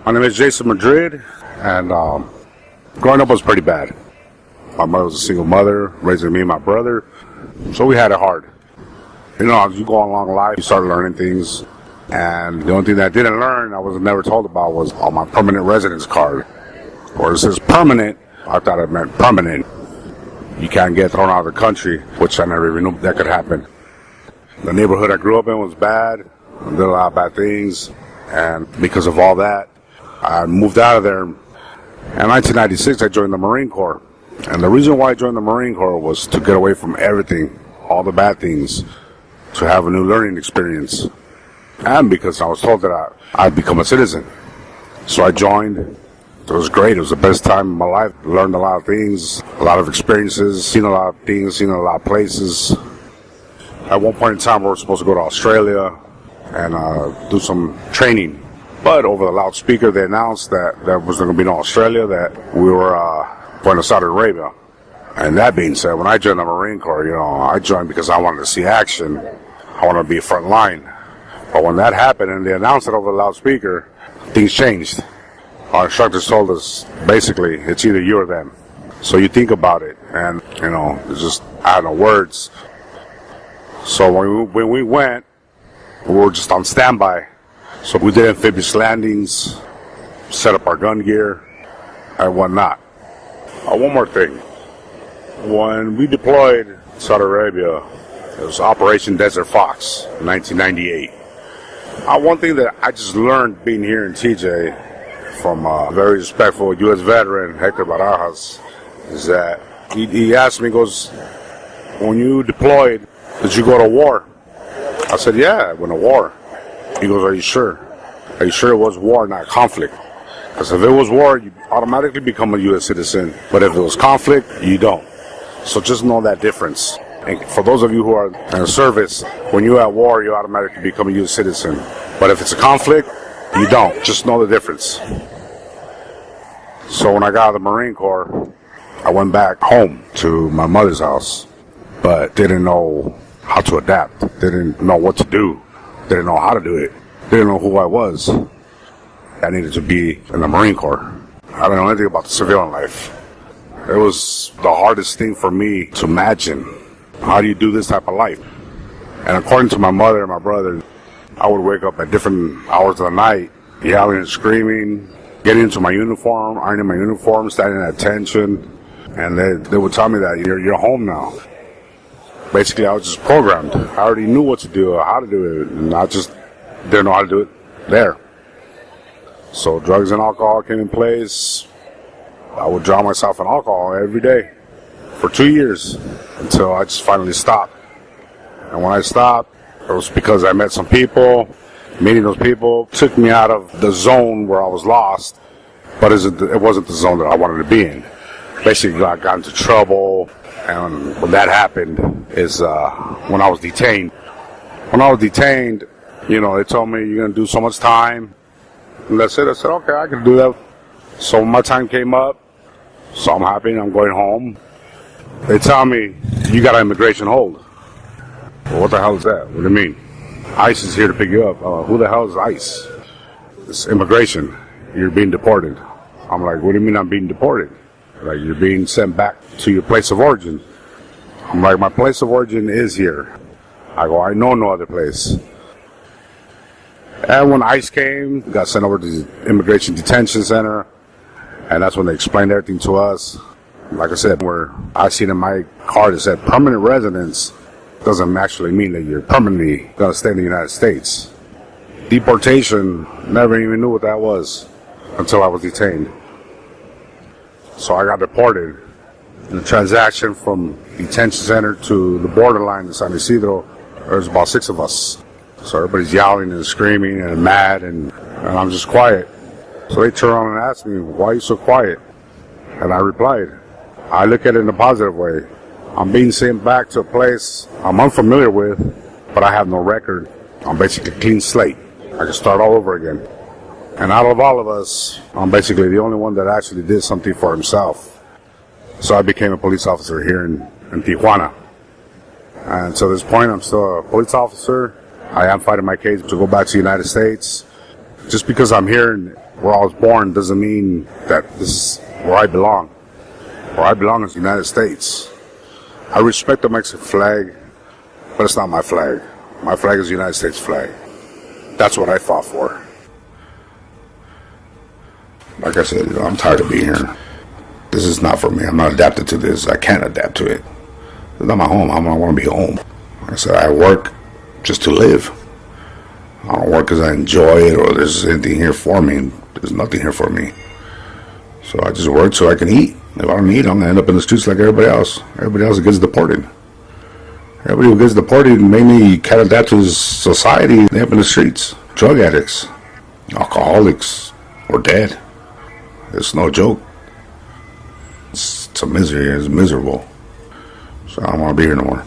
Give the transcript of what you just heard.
My name is Jason Madrid, and growing up was pretty bad. My mother was a single mother, raising me and my brother, so we had it hard. You know, as you go along life, you start learning things, and the only thing that I didn't learn, I was never told about, was on my permanent residence card. Where it says permanent, I thought it meant permanent. You can't get thrown out of the country, which I never even knew that could happen. The neighborhood I grew up in was bad, I did a lot of bad things, and because of all that, I moved out of there. In 1996, I joined the Marine Corps. And the reason why I joined the Marine Corps was to get away from everything, all the bad things, to have a new learning experience. And because I was told that I'd become a citizen. So I joined. It was great. It was the best time of my life. Learned a lot of things, a lot of experiences, seen a lot of things, seen a lot of places. At one point in time, we were supposed to go to Australia and do some training. But over the loudspeaker, they announced that there was going to be no Australia, that we were going to Saudi Arabia. And that being said, when I joined the Marine Corps, you know, I joined because I wanted to see action. I wanted to be front line. But when that happened and they announced it over the loudspeaker, things changed. Our instructors told us, basically, it's either you or them. So you think about it, and, you know, it's just, I had no words. So when we went, we were just on standby. So we did amphibious landings, set up our gun gear, and whatnot. One more thing. When we deployed to Saudi Arabia, it was Operation Desert Fox in 1998. One thing that I just learned being here in TJ from a very respectful U.S. veteran, Hector Barajas, is that he asked me, he goes, when you deployed, did you go to war? I said, yeah, I went to war. He goes, are you sure? Are you sure it was war, not conflict? Because if it was war, you automatically become a U.S. citizen. But if it was conflict, you don't. So just know that difference. And for those of you who are in service, when you're at war, you automatically become a U.S. citizen. But if it's a conflict, you don't. Just know the difference. So when I got out of the Marine Corps, I went back home to my mother's house, but didn't know how to adapt. Didn't know what to do. Didn't know how to do it. Didn't know who I was. I needed to be in the Marine Corps. I didn't know anything about the civilian life. It was the hardest thing for me to imagine. How do you do this type of life? And according to my mother and my brother, I would wake up at different hours of the night, yelling and screaming, getting into my uniform, ironing my uniform, standing at attention, and they would tell me that you're home now. Basically, I was just programmed. I already knew what to do, how to do it, and I just didn't know how to do it there. So drugs and alcohol came in place. I would drown myself in alcohol every day for 2 years until I just finally stopped. And when I stopped, it was because I met some people. Meeting those people took me out of the zone where I was lost, but it wasn't the zone that I wanted to be in. Basically, I got into trouble, and when that happened is when I was detained. When I was detained, you know, they told me you're going to do so much time, and that's it. I said, okay, I can do that. So when my time came up, so I'm happy, I'm going home. They tell me, you got an immigration hold. Well, what the hell is that? What do you mean? ICE is here to pick you up. Who the hell is ICE? It's immigration. You're being deported. I'm like, what do you mean I'm being deported? Like, you're being sent back to your place of origin. I'm like, my place of origin is here. I go, I know no other place. And when ICE came, got sent over to the Immigration Detention Center, and that's when they explained everything to us. Like I said, where I seen in my card it said permanent residence doesn't actually mean that you're permanently going to stay in the United States. Deportation, never even knew what that was until I was detained. So I got deported. In the transaction from detention center to the borderline in San Isidro, there's about 6 of us. So everybody's yelling and screaming and mad, and I'm just quiet. So they turn around and ask me, why are you so quiet? And I replied, I look at it in a positive way. I'm being sent back to a place I'm unfamiliar with, but I have no record. I'm basically a clean slate. I can start all over again. And out of all of us, I'm basically the only one that actually did something for himself. So I became a police officer here in Tijuana. And to this point, I'm still a police officer. I am fighting my case to go back to the United States. Just because I'm here and where I was born doesn't mean that this is where I belong. Where I belong is the United States. I respect the Mexican flag, but it's not my flag. My flag is the United States flag. That's what I fought for. Like I said, I'm tired of being here. This is not for me. I'm not adapted to this. I can't adapt to it. It's not my home. I want to be home. Like I said, I work just to live. I don't work because I enjoy it or there's anything here for me. There's nothing here for me. So I just work so I can eat. If I don't eat, I'm going to end up in the streets like everybody else. Everybody else gets deported. Everybody who gets deported mainly can't adapt to society. They end up in the streets. Drug addicts, alcoholics, or dead. It's no joke. It's a misery. It's miserable. So I don't want to be here no more.